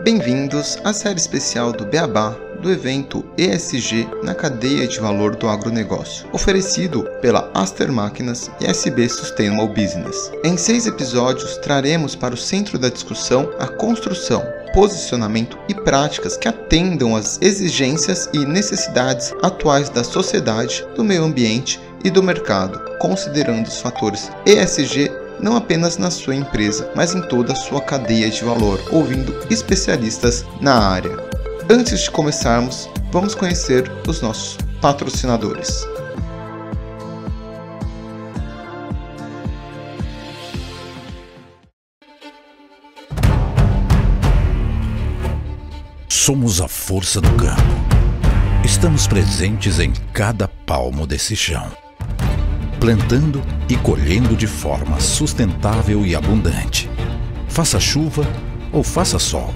Bem-vindos à série especial do Beabá do evento ESG na cadeia de valor do agronegócio, oferecido pela Aster Máquinas e SB Sustainable Business. Em 6 episódios, traremos para o centro da discussão a construção, posicionamento e práticas que atendam às exigências e necessidades atuais da sociedade, do meio ambiente e do mercado, considerando os fatores ESG não apenas na sua empresa, mas em toda a sua cadeia de valor, ouvindo especialistas na área. Antes de começarmos, vamos conhecer os nossos patrocinadores. Somos a força do campo. Estamos presentes em cada palmo desse chão, plantando e colhendo de forma sustentável e abundante. Faça chuva ou faça sol,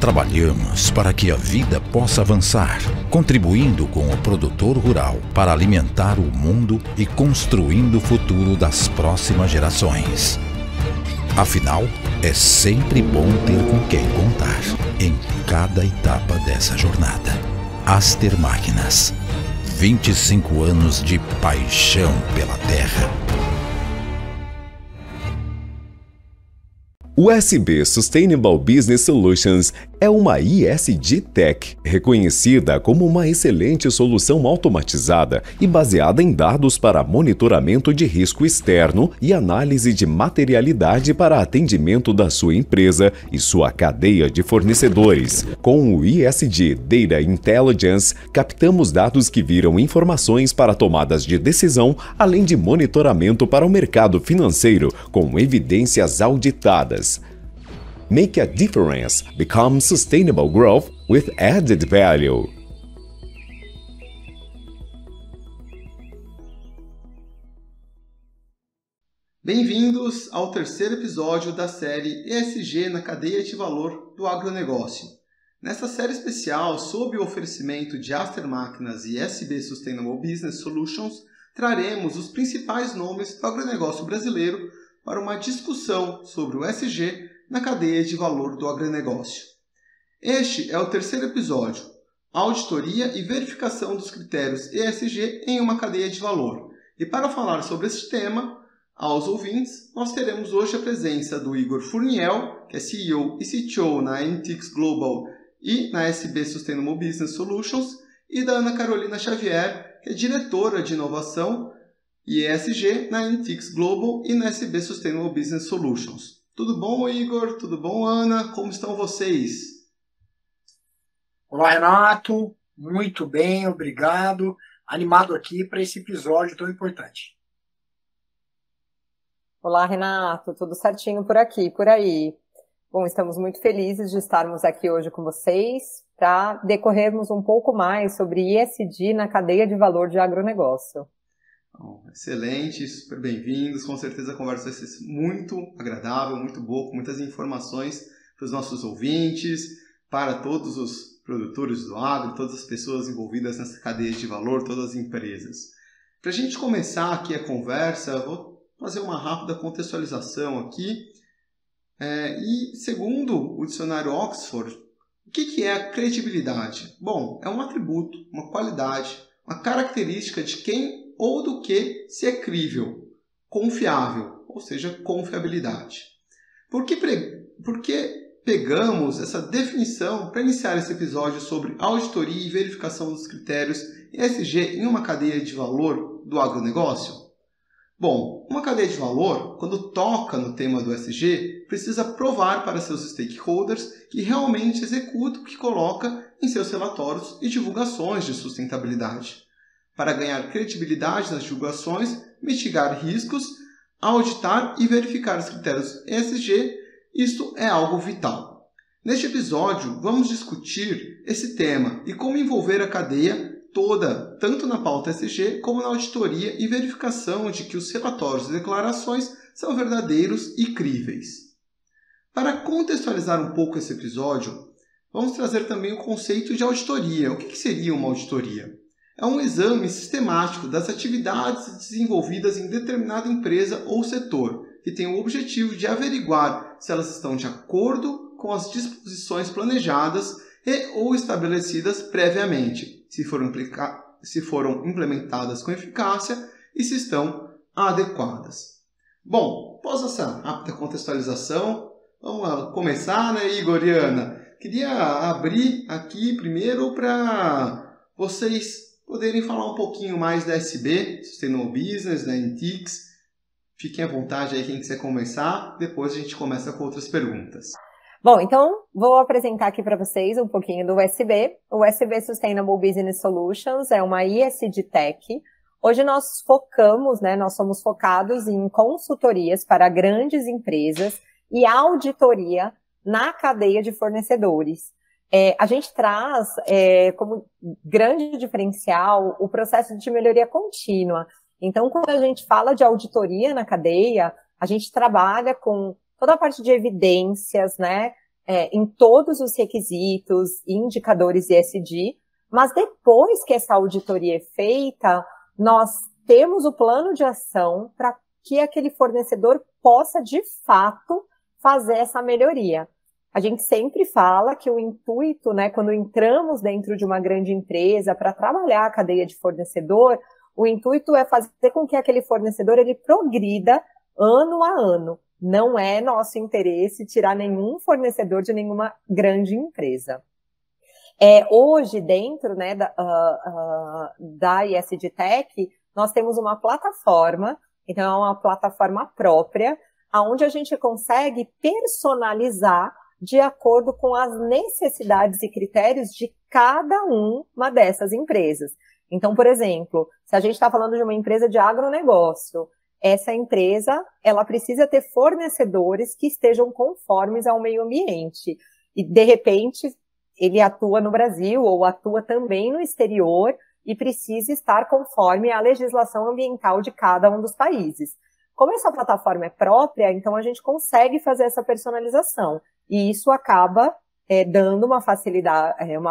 trabalhamos para que a vida possa avançar, contribuindo com o produtor rural para alimentar o mundo e construindo o futuro das próximas gerações. Afinal, é sempre bom ter com quem contar em cada etapa dessa jornada. Aster Máquinas. 25 anos de paixão pela terra. O SB Sustainable Business Solutions é uma ESG Tech, reconhecida como uma excelente solução automatizada e baseada em dados para monitoramento de risco externo e análise de materialidade para atendimento da sua empresa e sua cadeia de fornecedores. Com o ESG Data Intelligence, captamos dados que viram informações para tomadas de decisão, além de monitoramento para o mercado financeiro, com evidências auditadas. Make a difference. Become sustainable growth with added value. Bem-vindos ao terceiro episódio da série ESG na cadeia de valor do agronegócio. Nesta série especial, sob o oferecimento de Aster Máquinas e SB Sustainable Business Solutions, traremos os principais nomes do agronegócio brasileiro para uma discussão sobre o ESG na cadeia de valor do agronegócio. Este é o terceiro episódio, auditoria e verificação dos critérios ESG em uma cadeia de valor. E para falar sobre este tema, aos ouvintes, nós teremos hoje a presença do Igor Furniel, que é CEO e CTO na Antix Global e na SB Sustainable Business Solutions, e da Ana Carolina Xavier, que é diretora de inovação e ESG na Antix Global e na SB Sustainable Business Solutions. Tudo bom, Igor? Tudo bom, Ana? Como estão vocês? Olá, Renato. Muito bem, obrigado. Animado aqui para esse episódio tão importante. Olá, Renato. Tudo certinho por aqui, por aí? Bom, estamos muito felizes de estarmos aqui hoje com vocês para decorrermos um pouco mais sobre ESG na cadeia de valor de agronegócio. Excelente, super bem-vindos. Com certeza a conversa vai ser muito agradável, muito boa, com muitas informações para os nossos ouvintes, para todos os produtores do agro, todas as pessoas envolvidas nessa cadeia de valor, todas as empresas. Para a gente começar aqui a conversa, vou fazer uma rápida contextualização aqui. E segundo o dicionário Oxford, o que é a credibilidade? Bom, é um atributo, uma qualidade, uma característica de quem ou do que se é crível, confiável, ou seja, confiabilidade. Por que pegamos essa definição para iniciar esse episódio sobre auditoria e verificação dos critérios ESG em uma cadeia de valor do agronegócio? Bom, uma cadeia de valor, quando toca no tema do ESG, precisa provar para seus stakeholders que realmente executa o que coloca em seus relatórios e divulgações de sustentabilidade. Para ganhar credibilidade nas divulgações, mitigar riscos, auditar e verificar os critérios ESG, isto é algo vital. Neste episódio, vamos discutir esse tema e como envolver a cadeia toda, tanto na pauta ESG como na auditoria e verificação de que os relatórios e declarações são verdadeiros e críveis. Para contextualizar um pouco esse episódio, vamos trazer também o conceito de auditoria. O que seria uma auditoria? É um exame sistemático das atividades desenvolvidas em determinada empresa ou setor, que tem o objetivo de averiguar se elas estão de acordo com as disposições planejadas e ou estabelecidas previamente, se foram implementadas com eficácia e se estão adequadas. Bom, após essa rápida contextualização, vamos começar, né, Igor e Ana? Queria abrir aqui primeiro para vocês poderem falar um pouquinho mais da SB, Sustainable Business, da NTICS. Fiquem à vontade aí quem quiser começar, depois a gente começa com outras perguntas. Bom, então vou apresentar aqui para vocês um pouquinho do USB. O USB Sustainable Business Solutions é uma ESG Tech. Hoje nós somos focados em consultorias para grandes empresas e auditoria na cadeia de fornecedores. A gente traz como grande diferencial o processo de melhoria contínua. Então, quando a gente fala de auditoria na cadeia, a gente trabalha com toda a parte de evidências, né, em todos os requisitos e indicadores ESG, mas depois que essa auditoria é feita, nós temos o plano de ação para que aquele fornecedor possa, de fato, fazer essa melhoria. A gente sempre fala que o intuito, né, quando entramos dentro de uma grande empresa para trabalhar a cadeia de fornecedor, o intuito é fazer com que aquele fornecedor ele progrida ano a ano. Não é nosso interesse tirar nenhum fornecedor de nenhuma grande empresa. Hoje, dentro, né, da ESG Tech, nós temos uma plataforma, então é uma plataforma própria, onde a gente consegue personalizar de acordo com as necessidades e critérios de cada uma dessas empresas. Então, por exemplo, se a gente está falando de uma empresa de agronegócio, essa empresa, ela precisa ter fornecedores que estejam conformes ao meio ambiente. E, de repente, ele atua no Brasil ou atua também no exterior e precisa estar conforme à legislação ambiental de cada um dos países. Como essa plataforma é própria, então a gente consegue fazer essa personalização. E isso acaba dando uma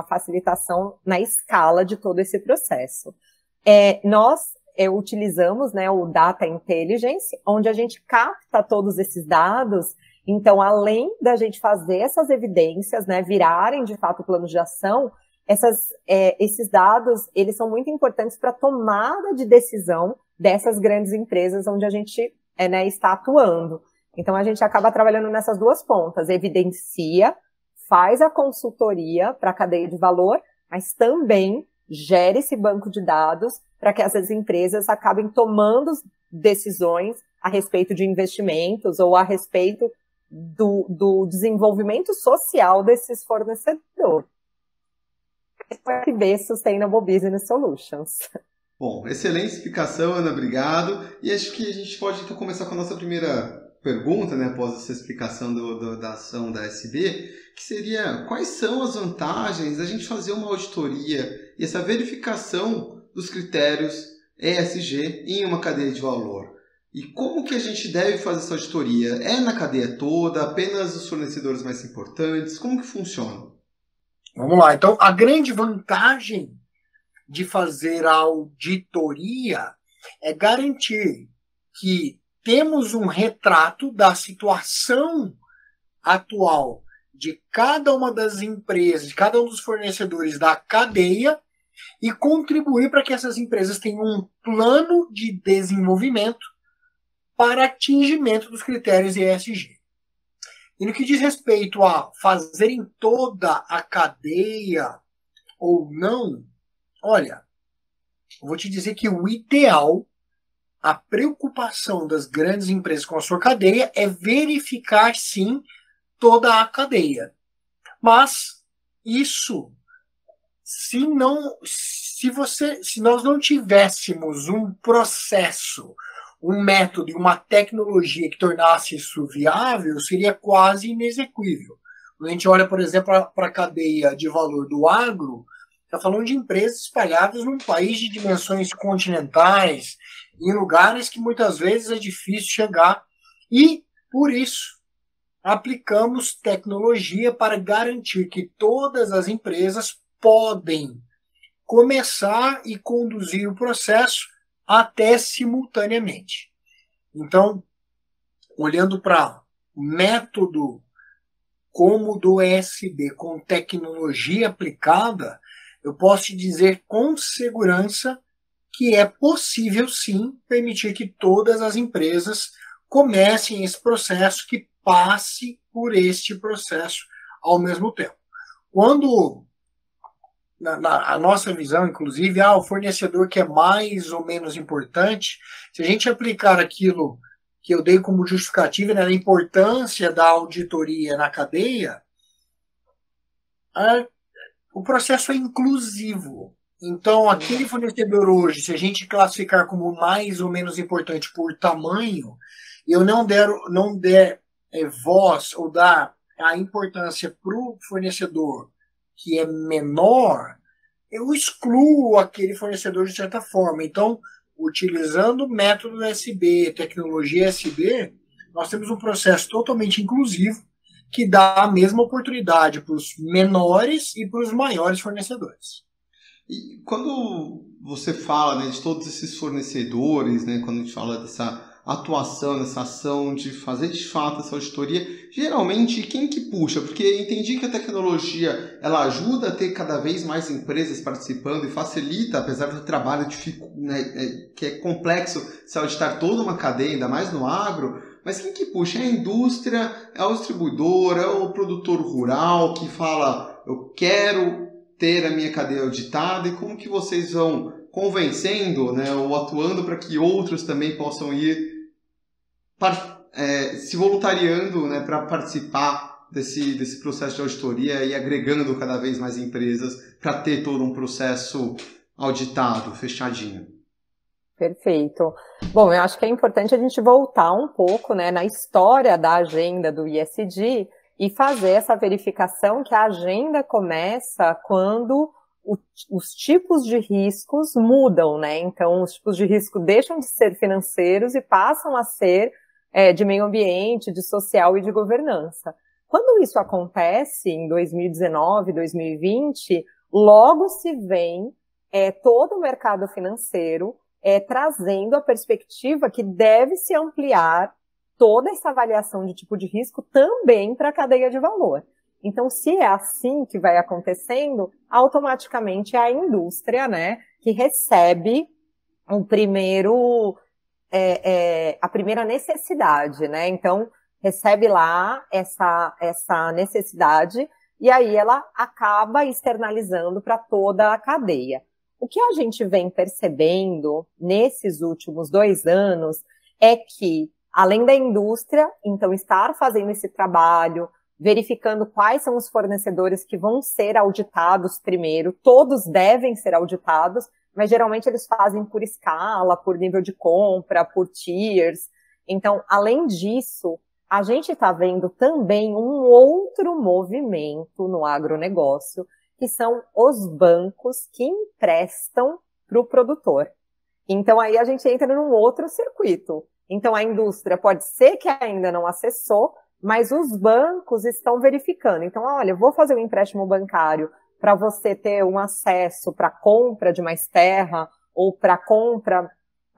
facilitação na escala de todo esse processo. Nós utilizamos, né, o Data Intelligence, onde a gente capta todos esses dados. Então, além da gente fazer essas evidências, né, virarem de fato planos de ação, esses dados, eles são muito importantes para a tomada de decisão dessas grandes empresas onde a gente está atuando. Então, a gente acaba trabalhando nessas duas pontas, evidencia, faz a consultoria para a cadeia de valor, mas também gera esse banco de dados para que essas empresas acabem tomando decisões a respeito de investimentos ou a respeito do desenvolvimento social desses fornecedores. USB Sustainable Business Solutions. Bom, excelente explicação, Ana, obrigado. E acho que a gente pode então começar com a nossa primeira pergunta, né, após essa explicação da ação da SB, que seria quais são as vantagens da gente fazer uma auditoria e essa verificação dos critérios ESG em uma cadeia de valor. E como que a gente deve fazer essa auditoria? É na cadeia toda, apenas os fornecedores mais importantes? Como que funciona? Vamos lá, então a grande vantagem de fazer a auditoria é garantir que temos um retrato da situação atual de cada uma das empresas, de cada um dos fornecedores da cadeia e contribuir para que essas empresas tenham um plano de desenvolvimento para atingimento dos critérios ESG. E no que diz respeito a fazer em toda a cadeia ou não, olha, eu vou te dizer que o ideal, a preocupação das grandes empresas com a sua cadeia é verificar, sim, toda a cadeia. Mas isso, se nós não tivéssemos um processo, um método e uma tecnologia que tornasse isso viável, seria quase inexequível. Quando a gente olha, por exemplo, para a cadeia de valor do agro, está falando de empresas espalhadas num país de dimensões continentais, em lugares que muitas vezes é difícil chegar. E, por isso, aplicamos tecnologia para garantir que todas as empresas podem começar e conduzir o processo até simultaneamente. Então, olhando para o método como do ESB com tecnologia aplicada, eu posso te dizer com segurança que é possível, sim, permitir que todas as empresas comecem esse processo, que passe por este processo ao mesmo tempo. Quando, a nossa visão, inclusive, o fornecedor que é mais ou menos importante, se a gente aplicar aquilo que eu dei como justificativa, né, a importância da auditoria na cadeia, o processo é inclusivo. Então, aquele fornecedor hoje, se a gente classificar como mais ou menos importante por tamanho, eu não der voz ou dar a importância para o fornecedor que é menor, eu excluo aquele fornecedor de certa forma. Então, utilizando o método SB, tecnologia SB, nós temos um processo totalmente inclusivo que dá a mesma oportunidade para os menores e para os maiores fornecedores. E quando você fala, né, de todos esses fornecedores, né, quando a gente fala dessa atuação, dessa ação de fazer de fato essa auditoria, geralmente quem que puxa? Porque entendi que a tecnologia ela ajuda a ter cada vez mais empresas participando e facilita, apesar do trabalho que é complexo se auditar toda uma cadeia, ainda mais no agro, mas quem que puxa? É a indústria, é o distribuidor, é o produtor rural que fala, eu quero ter a minha cadeia auditada, e como que vocês vão convencendo, né, ou atuando para que outros também possam ir se voluntariando, né, para participar desse processo de auditoria e agregando cada vez mais empresas para ter todo um processo auditado, fechadinho. Perfeito. Bom, eu acho que é importante a gente voltar um pouco, né, na história da agenda do ESG e fazer essa verificação que a agenda começa quando os tipos de riscos mudam, né? Então, os tipos de risco deixam de ser financeiros e passam a ser de meio ambiente, de social e de governança. Quando isso acontece em 2019, 2020, logo se vem todo o mercado financeiro trazendo a perspectiva que deve se ampliar toda essa avaliação de tipo de risco também para a cadeia de valor. Então, se é assim que vai acontecendo, automaticamente é a indústria, né, que recebe a primeira necessidade, né? Então, recebe lá essa necessidade e aí ela acaba externalizando para toda a cadeia. O que a gente vem percebendo nesses últimos 2 anos é que, além da indústria, então, estar fazendo esse trabalho, verificando quais são os fornecedores que vão ser auditados primeiro, todos devem ser auditados, mas geralmente eles fazem por escala, por nível de compra, por tiers. Então, além disso, a gente está vendo também um outro movimento no agronegócio, que são os bancos que emprestam para o produtor. Então, aí a gente entra num outro circuito. Então, a indústria pode ser que ainda não acessou, mas os bancos estão verificando. Então, olha, eu vou fazer um empréstimo bancário para você ter um acesso para compra de mais terra, ou para compra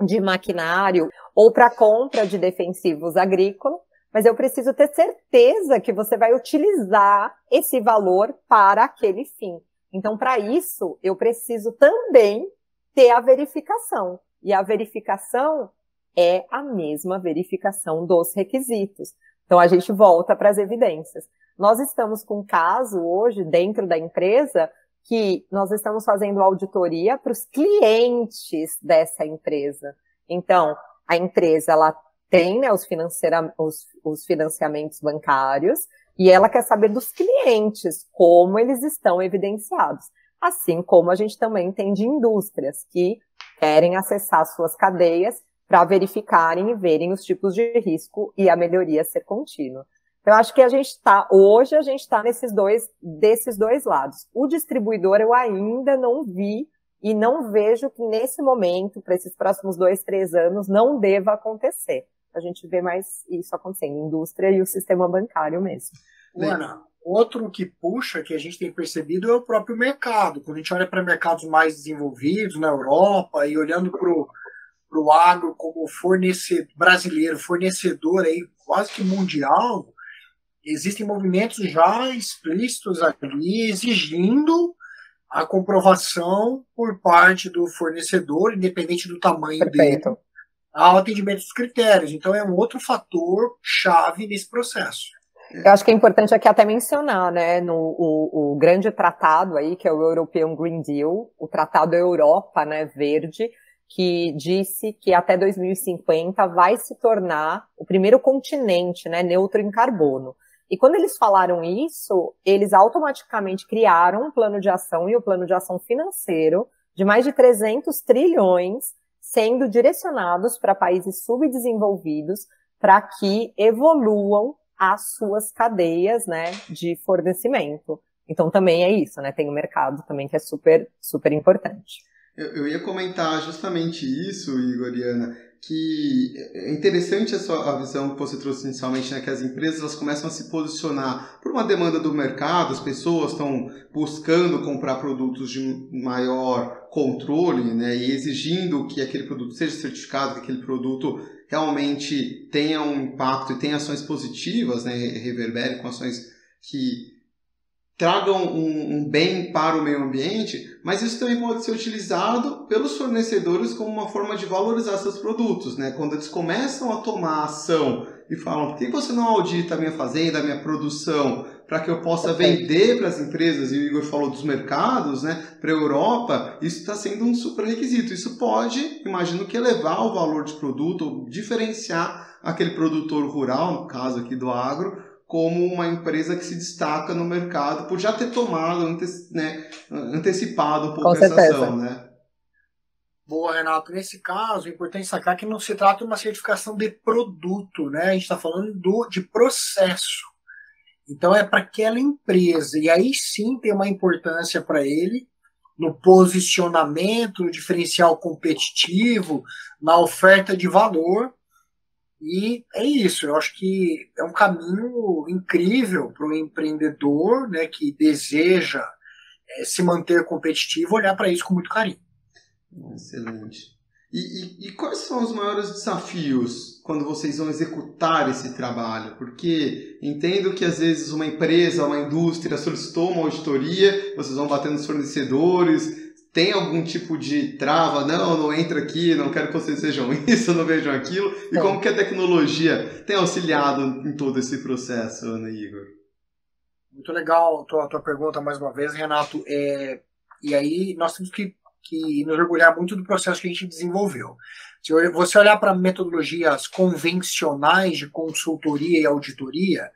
de maquinário, ou para compra de defensivos agrícolas, mas eu preciso ter certeza que você vai utilizar esse valor para aquele fim. Então, para isso, eu preciso também ter a verificação. E a verificação é a mesma verificação dos requisitos. Então, a gente volta para as evidências. Nós estamos com um caso hoje dentro da empresa que nós estamos fazendo auditoria para os clientes dessa empresa. Então, a empresa, ela tem, né, os financiamentos bancários e ela quer saber dos clientes como eles estão evidenciados. Assim como a gente também tem de indústrias que querem acessar suas cadeias para verificarem e verem os tipos de risco e a melhoria ser contínua. Então, eu acho que hoje a gente está desses dois lados. O distribuidor eu ainda não vi e não vejo que nesse momento, para esses próximos 2, 3 anos, não deva acontecer. A gente vê mais isso acontecendo, a indústria e o sistema bancário mesmo. Ana, outro que puxa, que a gente tem percebido, é o próprio mercado. Quando a gente olha para mercados mais desenvolvidos, na Europa, e olhando para o agro como brasileiro, fornecedor aí, quase que mundial, existem movimentos já explícitos ali exigindo a comprovação por parte do fornecedor, independente do tamanho Perfeito. dele, ao atendimento dos critérios. Então, é um outro fator chave nesse processo. Eu acho que é importante aqui até mencionar, né, o grande tratado aí, que é o European Green Deal, o Tratado Europa, né, Verde, que disse que até 2050 vai se tornar o primeiro continente, né, neutro em carbono. E quando eles falaram isso, eles automaticamente criaram um plano de ação e o plano de ação financeiro de mais de 300 trilhões sendo direcionados para países subdesenvolvidos para que evoluam as suas cadeias, né, de fornecimento. Então também é isso, né, tem o mercado também que é super, super importante. Eu ia comentar justamente isso, Igor e Ana, que é interessante a visão que você trouxe inicialmente, né, que as empresas elas começam a se posicionar por uma demanda do mercado, as pessoas estão buscando comprar produtos de maior controle, né, e exigindo que aquele produto seja certificado, que aquele produto realmente tenha um impacto e tenha ações positivas, né, reverbere com ações que tragam um bem para o meio ambiente, mas isso também pode ser utilizado pelos fornecedores como uma forma de valorizar seus produtos, né? Quando eles começam a tomar ação e falam, por que você não audita a minha fazenda, a minha produção, para que eu possa vender para as empresas, e o Igor falou dos mercados, né? Para a Europa, isso está sendo um super requisito. Isso pode, imagino que elevar o valor de produto, ou diferenciar aquele produtor rural, no caso aqui do agro, como uma empresa que se destaca no mercado por já ter tomado, antecipado um pouco essa ação, né? Boa, Renato. Nesse caso, é importante sacar que não se trata de uma certificação de produto, né? A gente está falando de processo. Então, é para aquela empresa. E aí sim tem uma importância para ele no posicionamento, no diferencial competitivo, na oferta de valor. E é isso, eu acho que é um caminho incrível para o empreendedor, né, que deseja se manter competitivo, olhar para isso com muito carinho. Excelente. E quais são os maiores desafios quando vocês vão executar esse trabalho? Porque entendo que às vezes uma empresa, uma indústria solicitou uma auditoria, vocês vão bater nos fornecedores. Tem algum tipo de trava? Não entra aqui, não quero que vocês vejam isso, não vejam aquilo. E como que a tecnologia tem auxiliado em todo esse processo, Ana e Igor? Muito legal a tua pergunta mais uma vez, Renato. E aí nós temos que nos orgulhar muito do processo que a gente desenvolveu. Se você olhar para metodologias convencionais de consultoria e auditoria,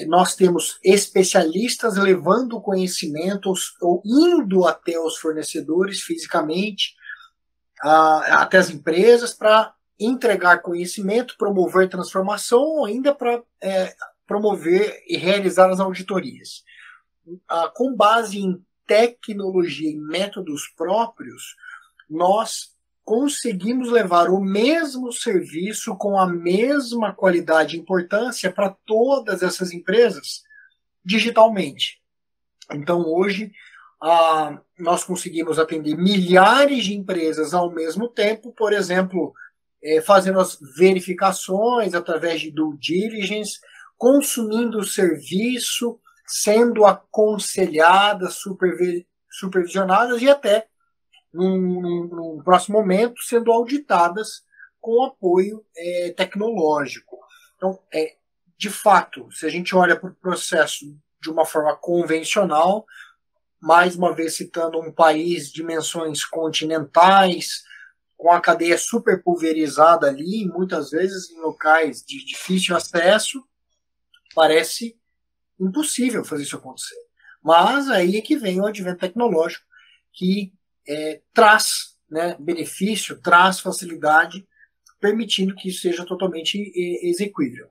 nós temos especialistas levando conhecimento ou indo até os fornecedores fisicamente, até as empresas, para entregar conhecimento, promover transformação ou ainda para promover e realizar as auditorias. Com base em tecnologia e métodos próprios, nós conseguimos levar o mesmo serviço com a mesma qualidade e importância para todas essas empresas digitalmente. Então, hoje, nós conseguimos atender milhares de empresas ao mesmo tempo, por exemplo, fazendo as verificações através de due diligence, consumindo o serviço, sendo aconselhadas, supervisionadas e até num próximo momento, sendo auditadas com apoio tecnológico. Então, de fato, se a gente olha para o processo de uma forma convencional, mais uma vez citando um país de dimensões continentais, com a cadeia super pulverizada ali, muitas vezes em locais de difícil acesso, parece impossível fazer isso acontecer. Mas aí é que vem o advento tecnológico, que traz benefício, traz facilidade, permitindo que isso seja totalmente execuível.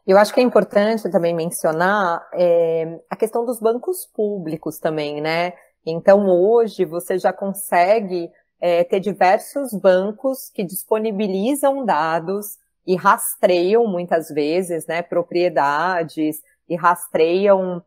Eu acho que é importante também mencionar a questão dos bancos públicos também, né? Então, hoje, você já consegue ter diversos bancos que disponibilizam dados e rastreiam, muitas vezes, né, propriedades e rastreiam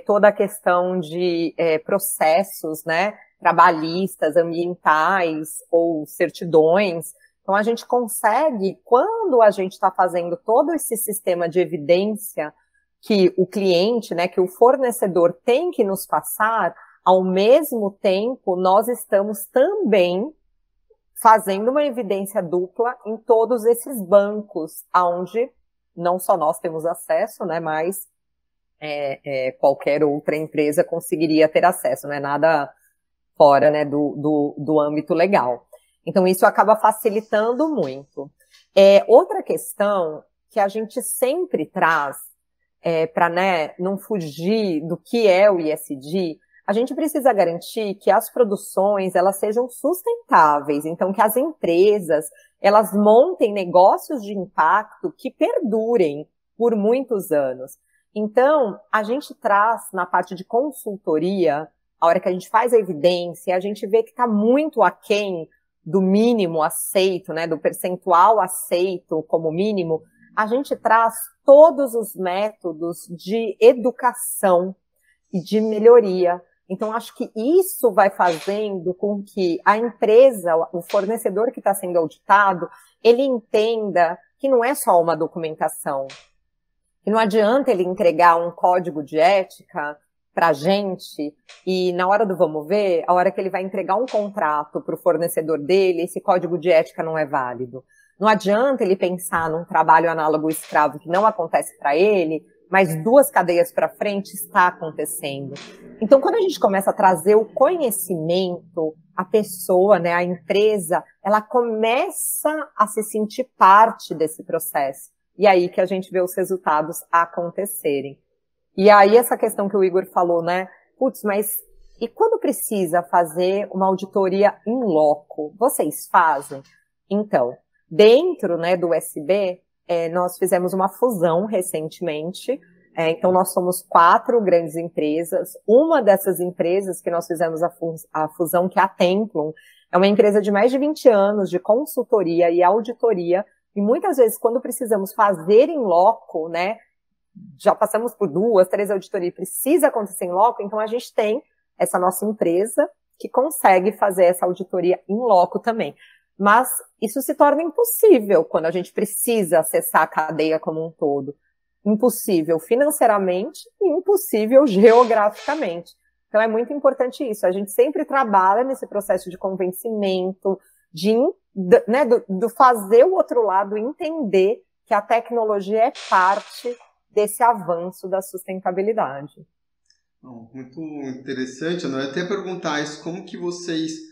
toda a questão de processos, né, trabalhistas, ambientais ou certidões. Então, a gente consegue, quando a gente está fazendo todo esse sistema de evidência que o cliente, né, que o fornecedor tem que nos passar, ao mesmo tempo, nós estamos também fazendo uma evidência dupla em todos esses bancos, onde não só nós temos acesso, né, mas qualquer outra empresa conseguiria ter acesso, né, nada fora, né, do âmbito legal. Então, isso acaba facilitando muito. Outra questão que a gente sempre traz, para, né, não fugir do que é o ISD, a gente precisa garantir que as produções, elas sejam sustentáveis, então que as empresas, elas montem negócios de impacto que perdurem por muitos anos. Então, a gente traz na parte de consultoria, a hora que a gente faz a evidência, a gente vê que está muito aquém do mínimo aceito, né, do percentual aceito como mínimo, a gente traz todos os métodos de educação e de melhoria. Então, acho que isso vai fazendo com que a empresa, o fornecedor que está sendo auditado, ele entenda que não é só uma documentação, que não adianta ele entregar um código de ética para a gente e na hora do vamos ver, a hora que ele vai entregar um contrato para o fornecedor dele, esse código de ética não é válido. Não adianta ele pensar num trabalho análogo escravo que não acontece para ele, mas 2 cadeias para frente está acontecendo. Então, quando a gente começa a trazer o conhecimento, a pessoa, né, a empresa, ela começa a se sentir parte desse processo. E aí que a gente vê os resultados acontecerem. E aí essa questão que o Igor falou, né, putz, mas e quando precisa fazer uma auditoria in loco? Vocês fazem? Então, dentro, né, do USB, nós fizemos uma fusão recentemente, então nós somos 4 grandes empresas. Uma dessas empresas que nós fizemos a fusão, que é a Templum, é uma empresa de mais de 20 anos de consultoria e auditoria, e muitas vezes quando precisamos fazer em loco, né, já passamos por 2, 3 auditorias, precisa acontecer em loco, então a gente tem essa nossa empresa que consegue fazer essa auditoria em loco também. Mas isso se torna impossível quando a gente precisa acessar a cadeia como um todo. Impossível financeiramente e impossível geograficamente. Então é muito importante isso. A gente sempre trabalha nesse processo de convencimento, né, do fazer o outro lado entender que a tecnologia é parte desse avanço da sustentabilidade. Muito interessante, Ana. Eu ia até perguntar isso, como que vocês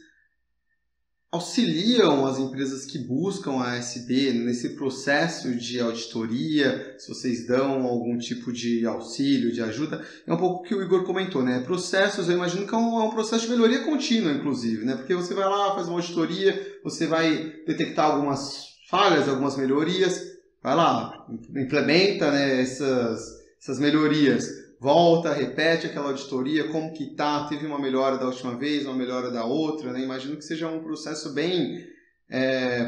auxiliam as empresas que buscam a ASB nesse processo de auditoria, se vocês dão algum tipo de auxílio, de ajuda. É um pouco o que o Igor comentou, né? Processos, eu imagino que é um processo de melhoria contínua, inclusive, né? Porque você vai lá, faz uma auditoria, você vai detectar algumas falhas, algumas melhorias, vai lá, implementa, né, essas melhorias. Volta, repete aquela auditoria, como que tá, teve uma melhora da última vez, uma melhora da outra, né? Imagino que seja um processo bem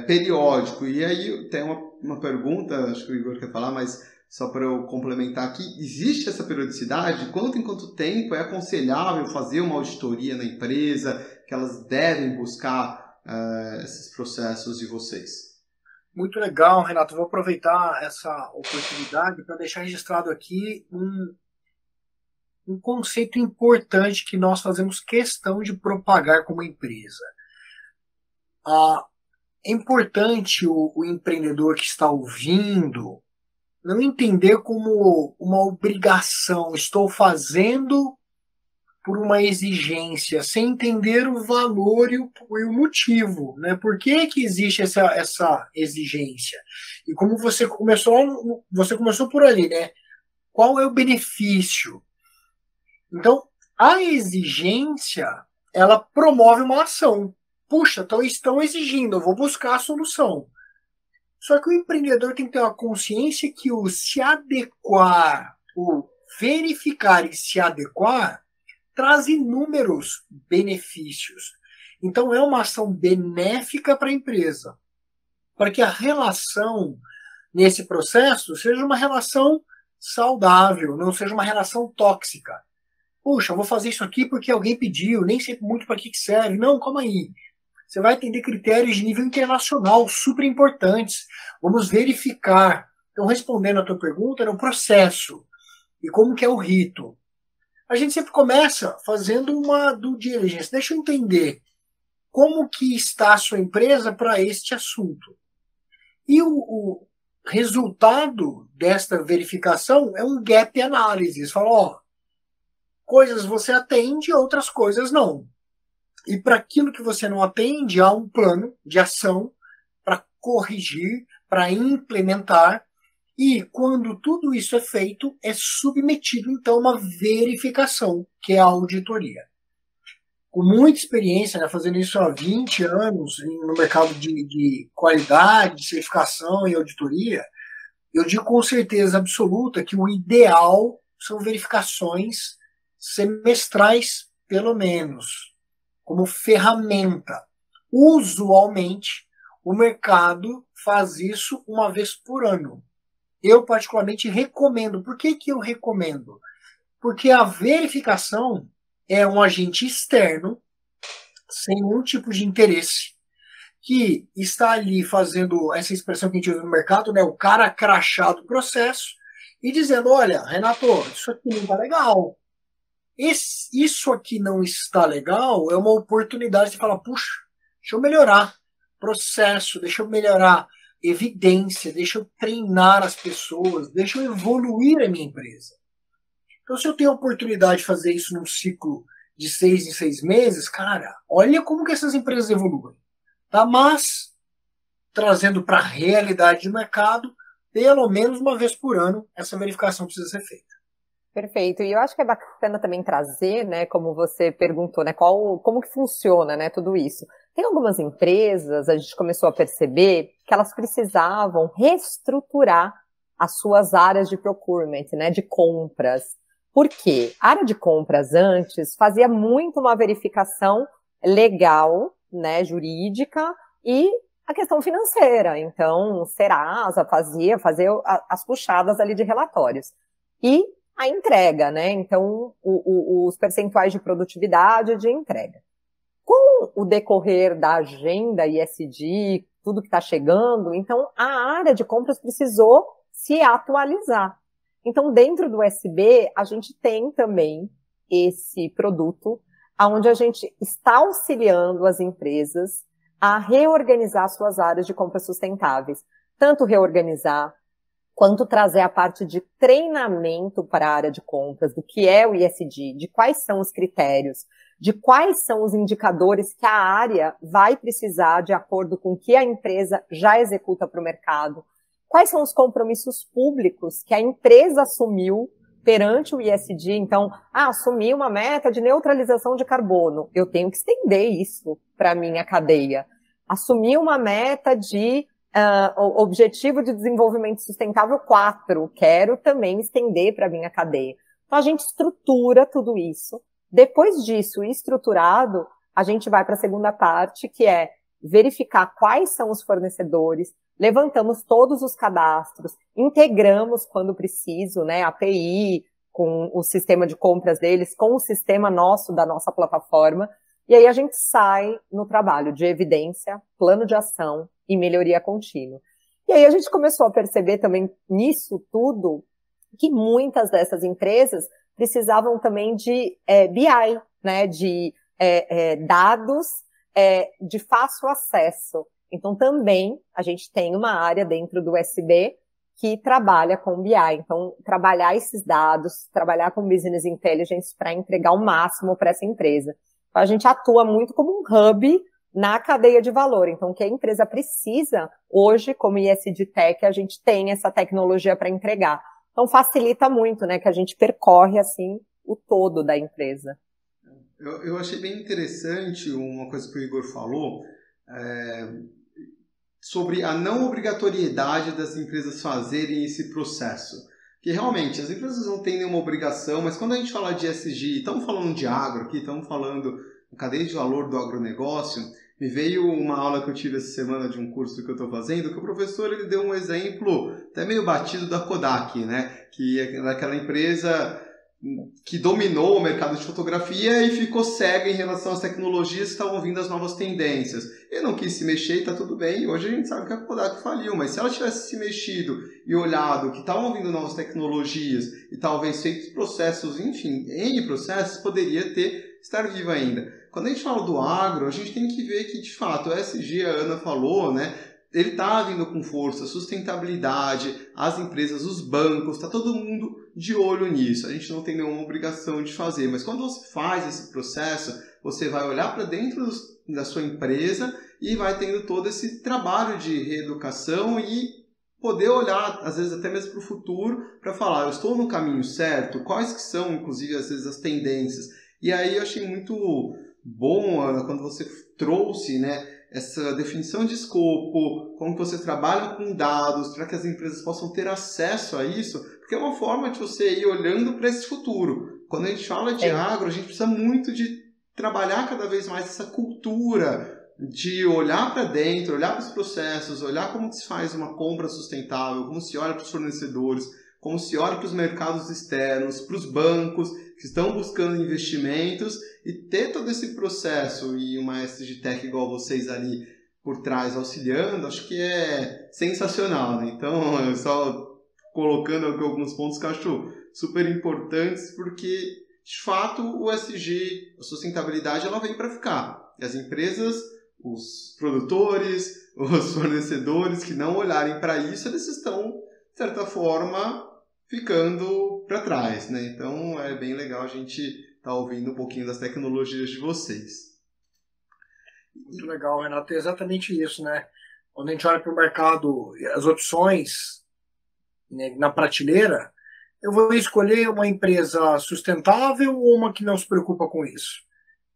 periódico. E aí tem uma pergunta, acho que o Igor quer falar, mas só para eu complementar aqui, existe essa periodicidade? Quanto tempo é aconselhável fazer uma auditoria na empresa, que elas devem buscar esses processos de vocês? Muito legal, Renato. Vou aproveitar essa oportunidade para deixar registrado aqui um conceito importante que nós fazemos questão de propagar como empresa. É importante o empreendedor que está ouvindo não entender como uma obrigação, estou fazendo por uma exigência, sem entender o valor e o motivo, né? Por que existe essa exigência? E como você começou por ali, né? Qual é o benefício? Então, a exigência, ela promove uma ação. Puxa, estão exigindo, eu vou buscar a solução. Só que o empreendedor tem que ter uma consciência que o se adequar, o verificar e se adequar, traz inúmeros benefícios. Então, é uma ação benéfica para a empresa. Para que a relação nesse processo seja uma relação saudável, não seja uma relação tóxica. Puxa, eu vou fazer isso aqui porque alguém pediu, nem sei muito para que serve. Não, calma aí. Você vai atender critérios de nível internacional super importantes. Vamos verificar. Então, respondendo a tua pergunta, era um processo. E como que é o rito? A gente sempre começa fazendo uma due diligence. Deixa eu entender como que está a sua empresa para este assunto. E o resultado desta verificação é um gap analysis. Você fala, ó, coisas você atende, outras coisas não. E para aquilo que você não atende, há um plano de ação para corrigir, para implementar. E quando tudo isso é feito, é submetido, então, a uma verificação, que é a auditoria. Com muita experiência, né, fazendo isso há 20 anos no mercado de qualidade, de certificação e auditoria, eu digo com certeza absoluta que o ideal são verificações semestrais, pelo menos, como ferramenta. Usualmente, o mercado faz isso uma vez por ano. Eu, particularmente, recomendo. Por que eu recomendo? Porque a verificação é um agente externo, sem nenhum tipo de interesse, que está ali fazendo essa expressão que a gente usa no mercado, né, o cara crachá do processo, e dizendo, olha, Renato, isso aqui não está legal. Isso aqui não está legal é uma oportunidade de falar, puxa, deixa eu melhorar processo, deixa eu melhorar evidência, deixa eu treinar as pessoas, deixa eu evoluir a minha empresa. Então, se eu tenho a oportunidade de fazer isso num ciclo de 6 em 6 meses, cara, olha como que essas empresas evoluem. Tá? Mas, trazendo para a realidade de mercado, pelo menos uma vez por ano, essa verificação precisa ser feita. Perfeito. E eu acho que é bacana também trazer, né, como você perguntou, né, como que funciona, né, tudo isso. Tem algumas empresas, a gente começou a perceber que elas precisavam reestruturar as suas áreas de procurement, né, de compras. Por quê? A área de compras antes fazia muito uma verificação legal, né, jurídica e a questão financeira. Então, Serasa fazia as puxadas ali de relatórios. E a entrega, né? Então, os percentuais de produtividade de entrega. Com o decorrer da agenda ESG, tudo que está chegando, então a área de compras precisou se atualizar. Então, dentro do SB, a gente tem também esse produto, onde a gente está auxiliando as empresas a reorganizar suas áreas de compras sustentáveis. Tanto reorganizar, quanto trazer a parte de treinamento para a área de compras, do que é o ESG, de quais são os critérios, de quais são os indicadores que a área vai precisar de acordo com o que a empresa já executa para o mercado, quais são os compromissos públicos que a empresa assumiu perante o ESG. Então, assumir uma meta de neutralização de carbono, eu tenho que estender isso para a minha cadeia. Assumir uma meta de Objetivo de Desenvolvimento Sustentável 4, quero também estender para a minha cadeia. Então, a gente estrutura tudo isso. Depois disso, estruturado, a gente vai para a segunda parte, que é verificar quais são os fornecedores, levantamos todos os cadastros, integramos quando preciso, né, a API com o sistema de compras deles, com o sistema nosso, da nossa plataforma, e aí a gente sai no trabalho de evidência, plano de ação e melhoria contínua. E aí a gente começou a perceber também nisso tudo que muitas dessas empresas precisavam também de BI, né, de dados de fácil acesso. Então também a gente tem uma área dentro do SB que trabalha com BI. Então trabalhar esses dados, trabalhar com Business Intelligence para entregar o máximo para essa empresa. Então, a gente atua muito como um hub na cadeia de valor. Então, o que a empresa precisa, hoje, como ESG Tech, a gente tem essa tecnologia para entregar. Então, facilita muito, né, que a gente percorre, assim, o todo da empresa. Eu achei bem interessante uma coisa que o Igor falou, sobre a não obrigatoriedade das empresas fazerem esse processo. Que realmente, as empresas não têm nenhuma obrigação, mas quando a gente fala de ESG, estamos falando de agro aqui, estamos falando da cadeia de valor do agronegócio, me veio uma aula que eu tive essa semana de um curso que eu estou fazendo, que o professor ele deu um exemplo até meio batido da Kodak, né? Que é daquela empresa que dominou o mercado de fotografia e ficou cega em relação às tecnologias que estavam vindo, as novas tendências. Ele não quis se mexer e está tudo bem. Hoje a gente sabe que a Kodak faliu, mas se ela tivesse se mexido e olhado que estavam vindo novas tecnologias e talvez feito processos, enfim, N processos, poderia estar viva ainda. Quando a gente fala do agro, a gente tem que ver que, de fato, o ESG, a Ana falou, né? Ele está vindo com força, sustentabilidade, as empresas, os bancos, está todo mundo de olho nisso. A gente não tem nenhuma obrigação de fazer, mas quando você faz esse processo, você vai olhar para dentro da sua empresa e vai tendo todo esse trabalho de reeducação e poder olhar, às vezes até mesmo para o futuro, para falar, eu estou no caminho certo? Quais que são, inclusive, às vezes as tendências? E aí eu achei muito bom, Ana, quando você trouxe, né, essa definição de escopo, como você trabalha com dados, para que as empresas possam ter acesso a isso, porque é uma forma de você ir olhando para esse futuro. Quando a gente fala de agro, a gente precisa muito de trabalhar cada vez mais essa cultura, de olhar para dentro, olhar para os processos, olhar como se faz uma compra sustentável, como se olha para os fornecedores, como se olha para os mercados externos, para os bancos que estão buscando investimentos e ter todo esse processo e uma SG Tech igual vocês ali por trás auxiliando, acho que é sensacional, né? Então, só colocando aqui alguns pontos que eu acho super importantes, porque, de fato, o ESG, a sustentabilidade, ela vem para ficar. E as empresas, os produtores, os fornecedores que não olharem para isso, eles estão, de certa forma, ficando para trás, né? Então é bem legal a gente estar ouvindo um pouquinho das tecnologias de vocês. Muito legal, Renato. É exatamente isso, né? Quando a gente olha para o mercado, as opções, né, na prateleira, eu vou escolher uma empresa sustentável ou uma que não se preocupa com isso?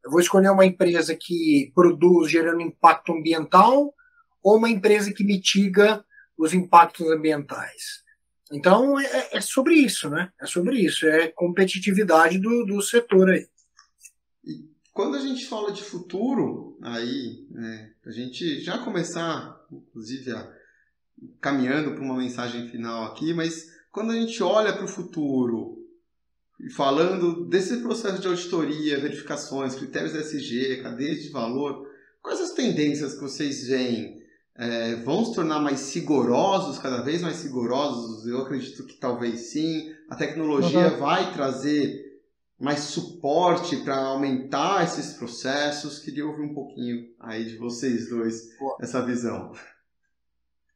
Eu vou escolher uma empresa que produz gerando impacto ambiental ou uma empresa que mitiga os impactos ambientais? Então, é sobre isso, né? É sobre isso, é competitividade do setor aí. E quando a gente fala de futuro, aí, né, a gente já começar, inclusive, caminhando para uma mensagem final aqui, mas quando a gente olha para o futuro, e falando desse processo de auditoria, verificações, critérios ESG, cadeias de valor, quais as tendências que vocês veem? Vão se tornar mais rigorosos, cada vez mais rigorosos? Eu acredito que talvez sim. A tecnologia vai trazer mais suporte para aumentar esses processos. Queria ouvir um pouquinho aí de vocês dois, essa visão.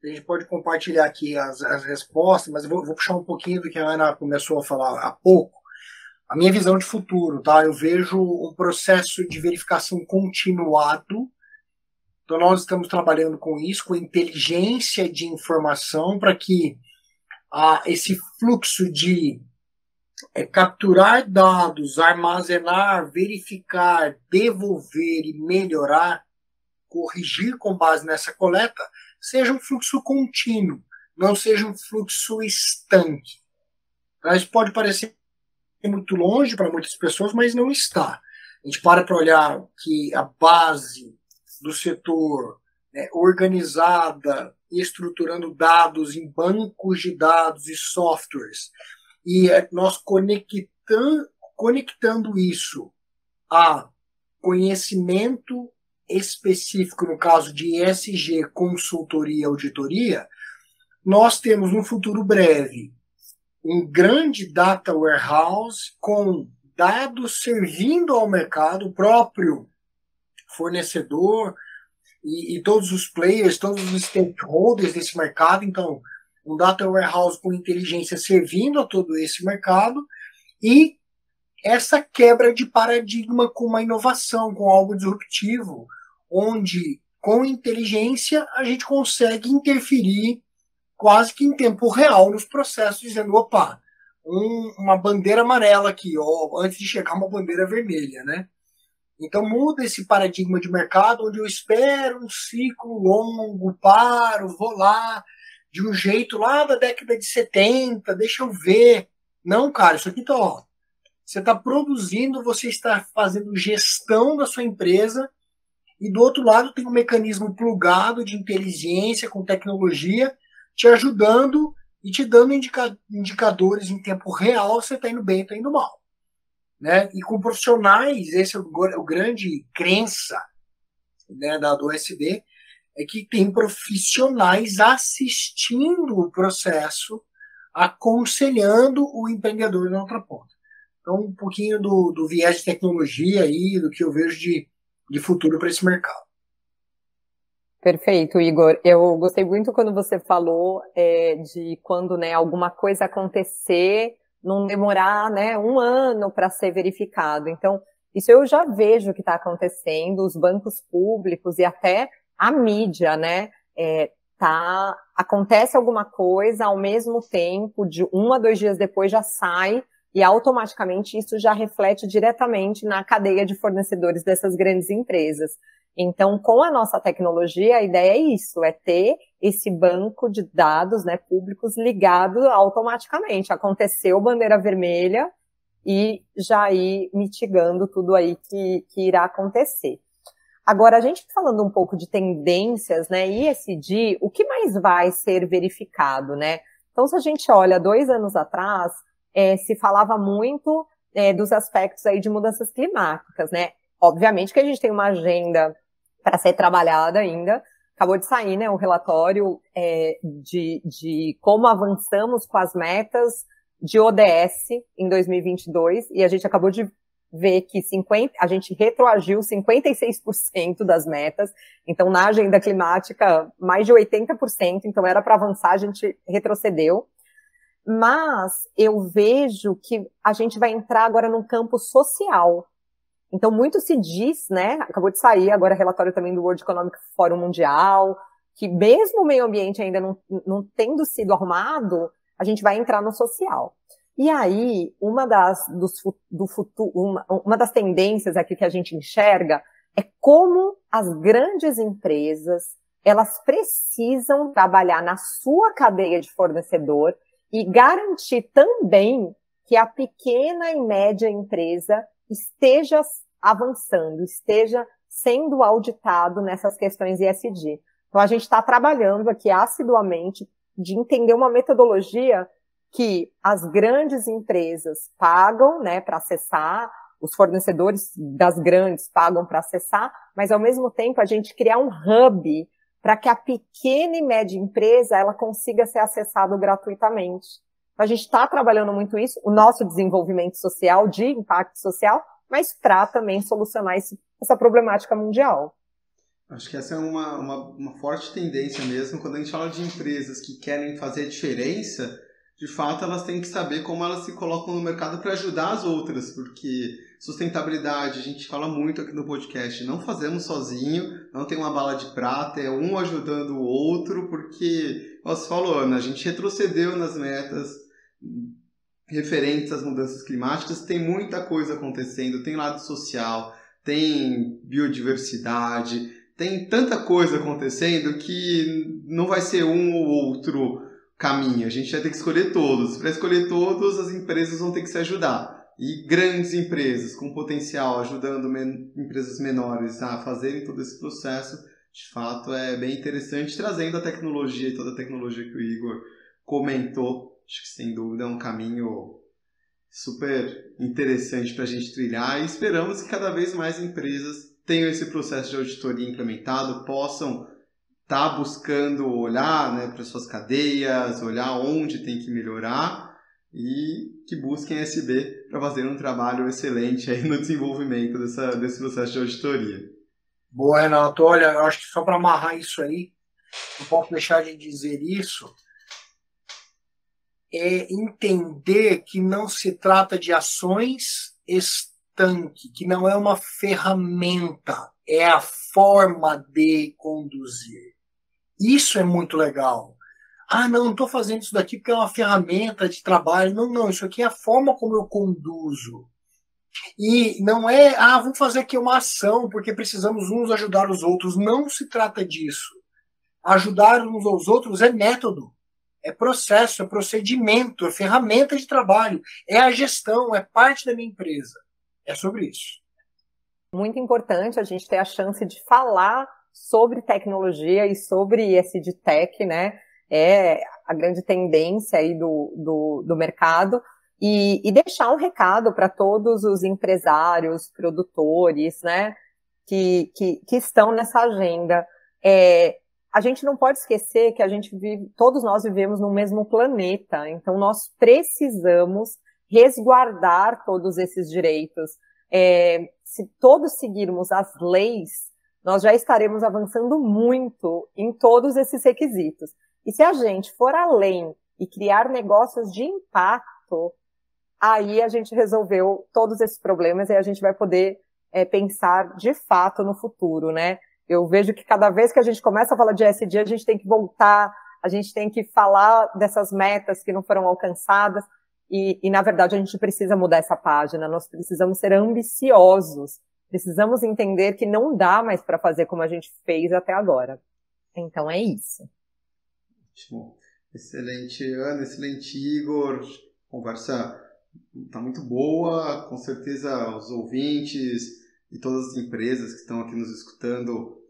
A gente pode compartilhar aqui as respostas, mas eu vou puxar um pouquinho do que a Ana começou a falar há pouco. A minha visão de futuro, tá? Eu vejo um processo de verificação continuado. Então, nós estamos trabalhando com isso, com inteligência de informação, para que esse fluxo de capturar dados, armazenar, verificar, devolver e melhorar, corrigir com base nessa coleta, seja um fluxo contínuo, não seja um fluxo estanque. Isso pode parecer muito longe para muitas pessoas, mas não está. A gente para olhar que a base do setor, né, organizada, estruturando dados em bancos de dados e softwares, e nós conectando isso a conhecimento específico, no caso de ESG, consultoria e auditoria, nós temos no futuro breve um grande data warehouse com dados servindo ao mercado, o próprio fornecedor e todos os players, todos os stakeholders desse mercado. Então, um data warehouse com inteligência servindo a todo esse mercado e essa quebra de paradigma com uma inovação, com algo disruptivo, onde com inteligência a gente consegue interferir quase que em tempo real nos processos, dizendo, opa, uma bandeira amarela aqui, ó, antes de chegar uma bandeira vermelha, né? Então muda esse paradigma de mercado, onde eu espero um ciclo longo, paro, vou lá, de um jeito lá da década de 70, deixa eu ver. Não, cara, isso aqui tá, ó, você está produzindo, você está fazendo gestão da sua empresa, e do outro lado tem um mecanismo plugado de inteligência com tecnologia te ajudando e te dando indicadores em tempo real, você está indo bem, está indo mal. Né? E com profissionais, esse é o grande crença, né, do SD, é que tem profissionais assistindo o processo, aconselhando o empreendedor na outra ponta. Então, um pouquinho do viés de tecnologia aí, do que eu vejo de futuro para esse mercado. Perfeito, Igor. Eu gostei muito quando você falou de quando, né, alguma coisa acontecer, não demorar, né, 1 ano para ser verificado. Então, isso eu já vejo que está acontecendo, os bancos públicos e até a mídia, né, acontece alguma coisa, ao mesmo tempo, de 1 a 2 dias depois já sai, e automaticamente isso já reflete diretamente na cadeia de fornecedores dessas grandes empresas. Então, com a nossa tecnologia, a ideia é isso, é ter esse banco de dados, né, públicos ligado automaticamente. Aconteceu bandeira vermelha e já ir mitigando tudo aí que irá acontecer. Agora, a gente falando um pouco de tendências, né, ESG, o que mais vai ser verificado, né? Então, se a gente olha 2 anos atrás, se falava muito dos aspectos aí de mudanças climáticas, né? Obviamente que a gente tem uma agenda para ser trabalhada ainda. Acabou de sair, né, o relatório de como avançamos com as metas de ODS em 2022, e a gente acabou de ver que a gente retroagiu 56% das metas. Então, na agenda climática, mais de 80%, então era para avançar, a gente retrocedeu. Mas eu vejo que a gente vai entrar agora num campo social. Então, muito se diz, né, acabou de sair agora relatório também do World Economic Forum Mundial, que mesmo o meio ambiente ainda não tendo sido arrumado, a gente vai entrar no social. E aí, uma das tendências aqui que a gente enxerga é como as grandes empresas, elas precisam trabalhar na sua cadeia de fornecedor e garantir também que a pequena e média empresa esteja avançando, esteja sendo auditado nessas questões ESG. Então, a gente está trabalhando aqui assiduamente de entender uma metodologia que as grandes empresas pagam, né, para acessar, os fornecedores das grandes pagam para acessar, mas ao mesmo tempo a gente criar um hub para que a pequena e média empresa ela consiga ser acessada gratuitamente. Então, a gente está trabalhando muito isso, o nosso desenvolvimento social, de impacto social, mas para também solucionar essa problemática mundial. Acho que essa é uma forte tendência mesmo. Quando a gente fala de empresas que querem fazer a diferença, de fato elas têm que saber como elas se colocam no mercado para ajudar as outras, porque sustentabilidade, a gente fala muito aqui no podcast, não fazemos sozinho, não tem uma bala de prata, é um ajudando o outro, porque, como você falou, Ana, a gente retrocedeu nas metas referentes às mudanças climáticas, tem muita coisa acontecendo, tem lado social, tem biodiversidade, tem tanta coisa acontecendo que não vai ser um ou outro caminho, a gente vai ter que escolher todos. Para escolher todos, as empresas vão ter que se ajudar. E grandes empresas com potencial ajudando empresas menores a fazerem todo esse processo, de fato é bem interessante, trazendo a tecnologia e toda a tecnologia que o Igor comentou. Acho que sem dúvida é um caminho super interessante para a gente trilhar e esperamos que cada vez mais empresas tenham esse processo de auditoria implementado, possam estar buscando olhar, né, para suas cadeias, olhar onde tem que melhorar e que busquem SB para fazer um trabalho excelente aí no desenvolvimento desse processo de auditoria. Boa, Renato. Olha, eu acho que só para amarrar isso aí, não posso deixar de dizer isso, é entender que não se trata de ações estanque, que não é uma ferramenta, é a forma de conduzir. Isso é muito legal. Ah, não estou fazendo isso daqui porque é uma ferramenta de trabalho. Não, isso aqui é a forma como eu conduzo. E não é, vamos fazer aqui uma ação porque precisamos uns ajudar os outros. Não se trata disso. Ajudar uns aos outros é método, é processo, é procedimento, é ferramenta de trabalho, é a gestão, é parte da minha empresa. É sobre isso. Muito importante a gente ter a chance de falar sobre tecnologia e sobre ESG Tech, né? é a grande tendência aí do mercado, e deixar um recado para todos os empresários, produtores, né, que estão nessa agenda. A gente não pode esquecer que todos nós vivemos no mesmo planeta, então nós precisamos resguardar todos esses direitos. Se todos seguirmos as leis, nós já estaremos avançando muito em todos esses requisitos. E se a gente for além e criar negócios de impacto, aí a gente resolveu todos esses problemas e a gente vai poder pensar de fato no futuro, né? Eu vejo que cada vez que a gente começa a falar de ESG, a gente tem que voltar, a gente tem que falar dessas metas que não foram alcançadas e na verdade, a gente precisa mudar essa página, nós precisamos ser ambiciosos, precisamos entender que não dá mais para fazer como a gente fez até agora. Então, é isso. Ótimo. Excelente, Ana, excelente, Igor. A conversa está muito boa, com certeza os ouvintes e todas as empresas que estão aqui nos escutando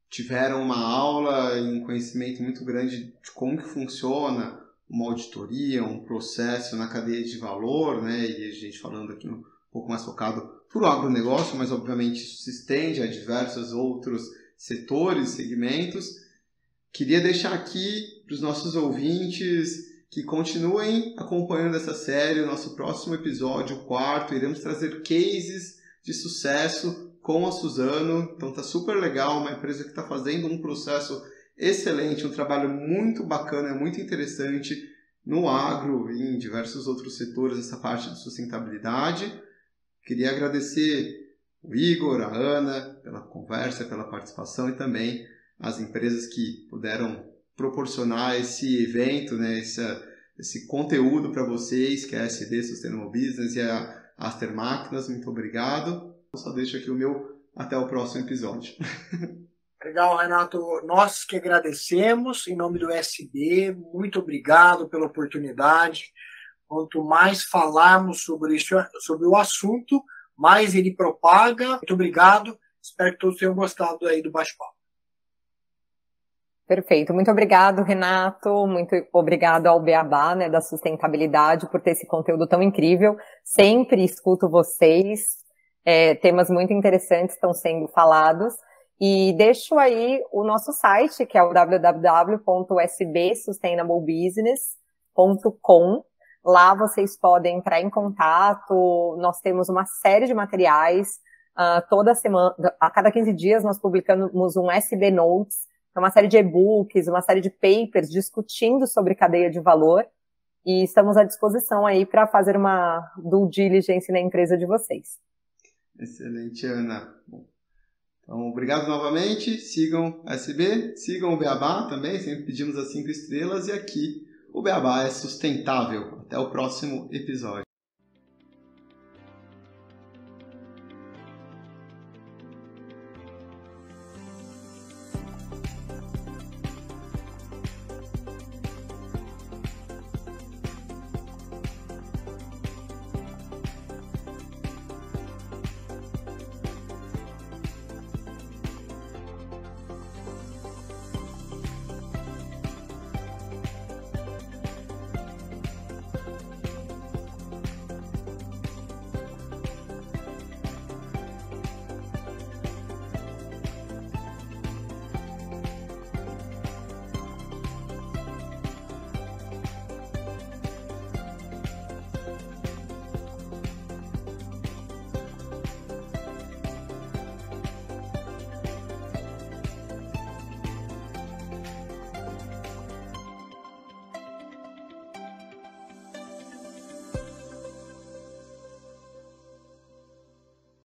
tiveram uma aula e um conhecimento muito grande de como que funciona uma auditoria, um processo na cadeia de valor, né? E a gente falando aqui um pouco mais focado para o agronegócio, mas obviamente isso se estende a diversos outros setores, segmentos. Queria deixar aqui para os nossos ouvintes que continuem acompanhando essa série. O nosso próximo episódio, o 4º, iremos trazer cases de sucesso com a Suzano. Então tá super legal, uma empresa que está fazendo um processo excelente, um trabalho muito bacana, muito interessante no agro e em diversos outros setores, essa parte de sustentabilidade. Queria agradecer o Igor, a Ana, pela conversa, pela participação e também as empresas que puderam proporcionar esse evento, né, esse conteúdo para vocês, que é a SD Sustainable Business e a Aster Máquinas. Muito obrigado. Eu só deixo aqui o meu até o próximo episódio. Legal, Renato. Nós que agradecemos, em nome do SD, muito obrigado pela oportunidade. Quanto mais falarmos sobre isso, sobre o assunto, mais ele propaga. Muito obrigado. Espero que todos tenham gostado aí do bate-papo. Perfeito. Muito obrigado, Renato. Muito obrigado ao Beabá, né, da sustentabilidade, por ter esse conteúdo tão incrível. Sempre escuto vocês. Temas muito interessantes estão sendo falados. E deixo aí o nosso site, que é o www.sbsustainablebusiness.com. Lá vocês podem entrar em contato. Nós temos uma série de materiais. Toda semana, a cada 15 dias, nós publicamos um SB Notes, uma série de e-books, uma série de papers discutindo sobre cadeia de valor. E estamos à disposição aí para fazer uma due diligence na empresa de vocês. Excelente, Ana. Bom, então, obrigado novamente. Sigam a SB, sigam o Beabá também, sempre pedimos as 5 estrelas. E aqui o Beabá é sustentável. Até o próximo episódio.